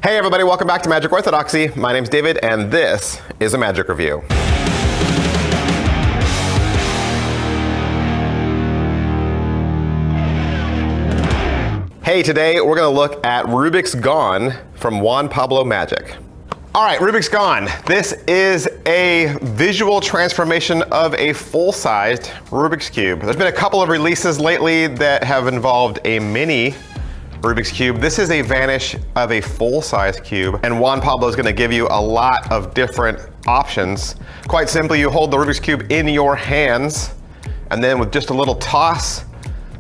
Hey everybody, welcome back to Magic Orthodoxy. My name's David and this is a Magic Review. Hey, today we're going to look at Rubik's Gone from Juan Pablo Magic. All right, Rubik's Gone. This is a visual transformation of a full-sized Rubik's Cube. There's been a couple of releases lately that have involved a mini Rubik's Cube. This is a vanish of a full-size cube, and Juan Pablo is going to give you a lot of different options. Quite simply, you hold the Rubik's Cube in your hands, and then with just a little toss,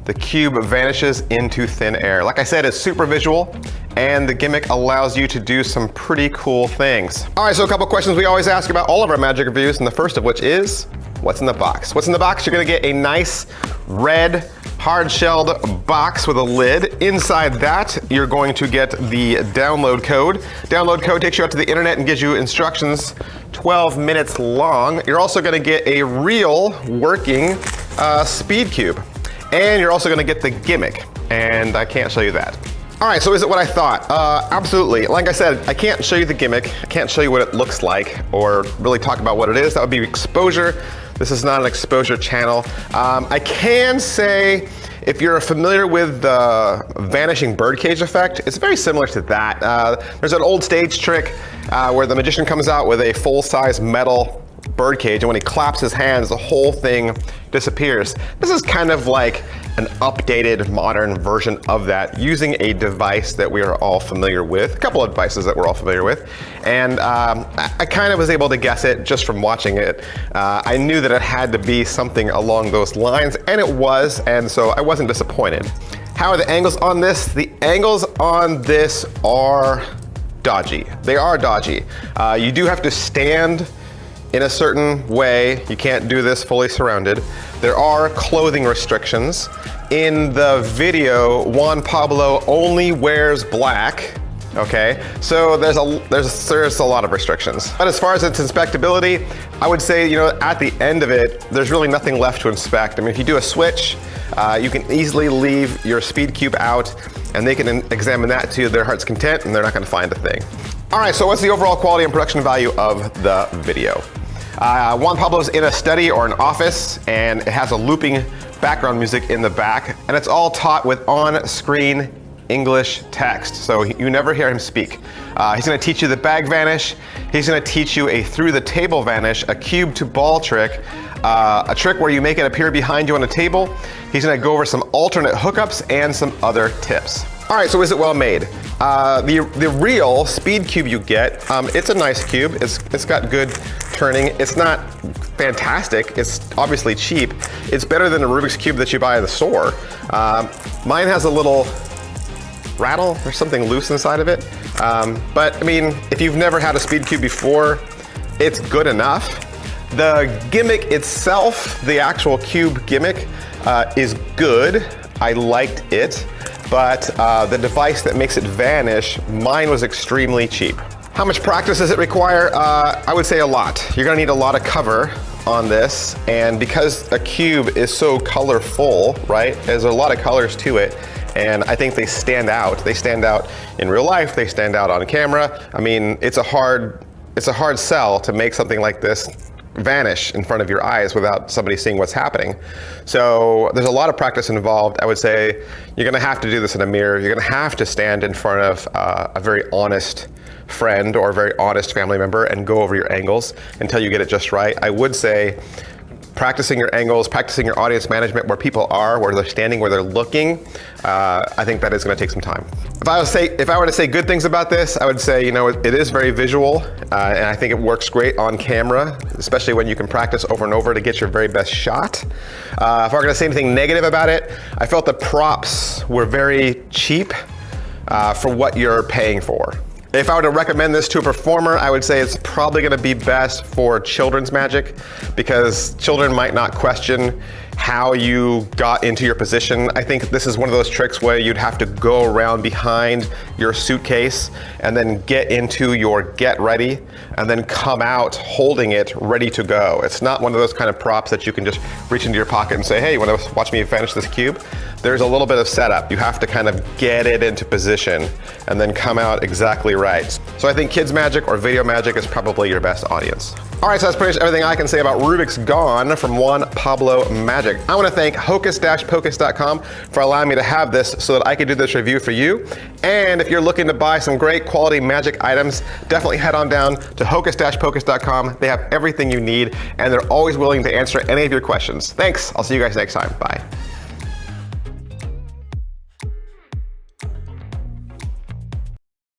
the cube vanishes into thin air. Like I said, it's super visual, and the gimmick allows you to do some pretty cool things. All right, so a couple questions we always ask about all of our Magic reviews, and the first of which is, what's in the box? What's in the box? You're gonna get a nice red hard-shelled box with a lid. Inside that, you're going to get the download code. Download code takes you out to the internet and gives you instructions 12 minutes long. You're also gonna get a real working speed cube. And you're also gonna get the gimmick, and I can't show you that. All right, so is it what I thought? Absolutely. Like I said, I can't show you the gimmick. I can't show you what it looks like or really talk about what it is. That would be exposure. This is not an exposure channel. I can say, if you're familiar with the vanishing birdcage effect, it's very similar to that. There's an old stage trick where the magician comes out with a full-size metal birdcage, and when he claps his hands, the whole thing disappears. This is kind of like an updated modern version of that, using a device that we are all familiar with, a couple of devices that we're all familiar with, and I kind of was able to guess it just from watching it. I knew that it had to be something along those lines, and it was, and so I wasn't disappointed. How are the angles on this? The angles on this are dodgy. They are dodgy. You do have to stand in a certain way. You can't do this fully surrounded. There are clothing restrictions. In the video, Juan Pablo only wears black, okay? So there's a lot of restrictions. But as far as its inspectability, I would say, you know, at the end of it, there's really nothing left to inspect. I mean, if you do a switch, you can easily leave your speed cube out, and they can examine that to their heart's content, and they're not gonna find a thing. All right, so what's the overall quality and production value of the video? Juan Pablo's in a study or an office, and it has a looping background music in the back, and it's all taught with on-screen English text, so you never hear him speak. He's gonna teach you the bag vanish, he's gonna teach you a through the table vanish, a cube to ball trick, a trick where you make it appear behind you on a table. He's gonna go over some alternate hookups and some other tips. All right, so is it well made? The real speed cube you get, it's a nice cube. It's got good turning. It's not fantastic. It's obviously cheap. It's better than a Rubik's Cube that you buy at the store. Mine has a little rattle. There's something loose inside of it. But I mean, if you've never had a speed cube before, it's good enough. The gimmick itself, the actual cube gimmick, is good. I liked it. But the device that makes it vanish, mine was extremely cheap. How much practice does it require? I would say a lot. You're gonna need a lot of cover on this, and because a cube is so colorful, right? There's a lot of colors to it, and I think they stand out. They stand out in real life, they stand out on camera. I mean, it's a hard sell to make something like this vanish in front of your eyes without somebody seeing what's happening. So there's a lot of practice involved. I would say you're gonna have to do this in a mirror. You're gonna have to stand in front of a very honest friend or a very honest family member and go over your angles until you get it just right. I would say practicing your angles, practicing your audience management, where people are, where they're standing, where they're looking, I think that is gonna take some time. If I were to say good things about this, I would say, you know, it is very visual, and I think it works great on camera, especially when you can practice over and over to get your very best shot. If I were gonna say anything negative about it, I felt the props were very cheap for what you're paying for. If I were to recommend this to a performer, I would say it's probably gonna be best for children's magic, because children might not question how you got into your position. I think this is one of those tricks where you'd have to go around behind your suitcase and then get into your get ready and then come out holding it ready to go. It's not one of those kind of props that you can just reach into your pocket and say, hey, you want to watch me finish this cube? There's a little bit of setup. You have to kind of get it into position and then come out exactly right. So I think kids magic or video magic is probably your best audience. All right, so that's pretty much everything I can say about Rubik's Gone from Juan Pablo Magic. I want to thank hocus-pocus.com for allowing me to have this so that I could do this review for you. And if you're looking to buy some great quality magic items, definitely head on down to hocus-pocus.com. They have everything you need, and they're always willing to answer any of your questions. Thanks. I'll see you guys next time. Bye.